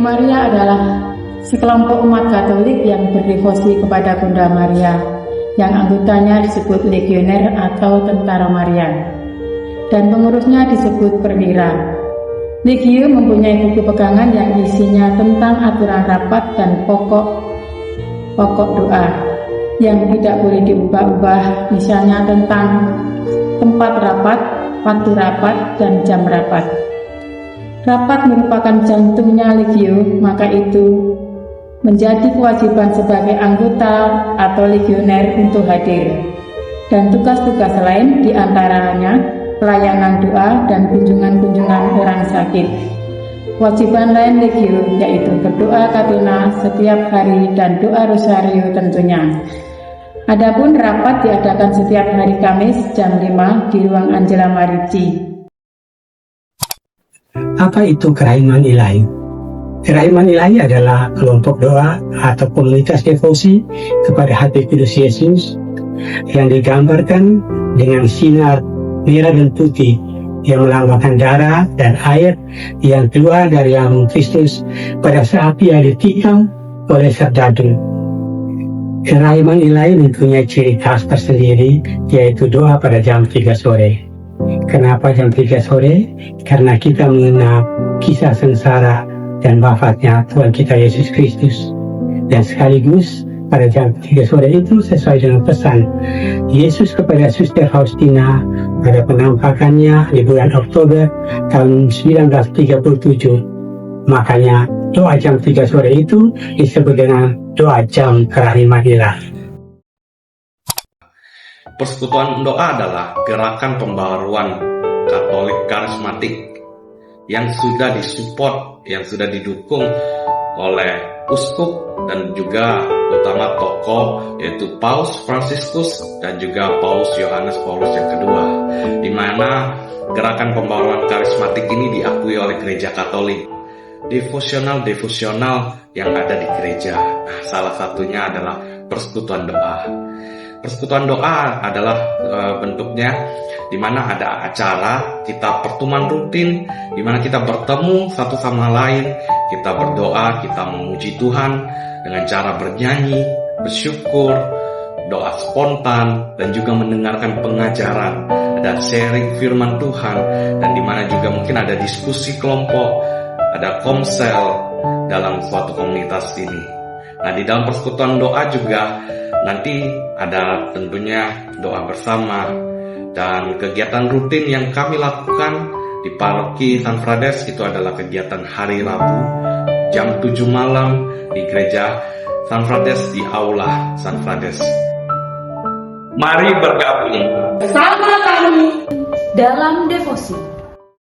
Maria adalah sekelompok umat Katolik yang berdevosi kepada Bunda Maria, yang anggotanya disebut legioner atau tentara Maria, dan pengurusnya disebut perwira. Legio mempunyai buku pegangan yang isinya tentang aturan rapat dan pokok doa yang tidak boleh diubah-ubah, misalnya tentang tempat rapat, waktu rapat, dan jam rapat. Rapat merupakan jantungnya legio, maka itu menjadi kewajiban sebagai anggota atau legioner untuk hadir. Dan tugas-tugas lain diantaranya pelayanan doa dan kunjungan-kunjungan orang sakit. Kewajiban lain legio yaitu berdoa katena setiap hari dan doa rosario tentunya. Adapun rapat diadakan setiap hari Kamis jam 5 di ruang Angela Marici. Apa itu Keraiman Ilahi? Keraiman Ilahi adalah kelompok doa atau komunitas devosi kepada hati kudus Yesus yang digambarkan dengan sinar merah dan putih yang melambangkan darah dan air yang keluar dari lambung Kristus pada saat ia ditikam oleh serdadu. Keraiman Ilahi mempunyai ciri khas tersendiri, yaitu doa pada jam 3 sore. Kenapa jam 3 sore? Karena kita mengenal kisah sengsara dan wafatnya Tuhan kita Yesus Kristus. Dan sekaligus pada jam 3 sore itu sesuai dengan pesan Yesus kepada Suster Faustina pada penampakannya di bulan Oktober tahun 1937. Makanya doa jam 3 sore itu disebut dengan doa jam Keraiman Ilahi. Persekutuan doa adalah gerakan pembaruan Katolik karismatik yang sudah disupport, yang sudah didukung oleh uskup dan juga utama tokoh yaitu Paus Fransiskus dan juga Paus Yohanes Paulus yang kedua, di mana gerakan pembaruan karismatik ini diakui oleh Gereja Katolik. Devosional yang ada di gereja. Nah, salah satunya adalah persekutuan doa. Persekutuan doa adalah bentuknya di mana ada acara, kita pertemuan rutin, di mana kita bertemu satu sama lain, kita berdoa, kita memuji Tuhan dengan cara bernyanyi, bersyukur, doa spontan, dan juga mendengarkan pengajaran, ada sharing firman Tuhan, dan di mana juga mungkin ada diskusi kelompok, ada komsel dalam suatu komunitas ini. Nah, di dalam persekutuan doa juga nanti ada tentunya doa bersama dan kegiatan rutin yang kami lakukan di paroki San Frades itu adalah kegiatan hari Rabu jam 7 malam di gereja San Frades di Aula San Frades. Mari bergabung bersama kami dalam devosi.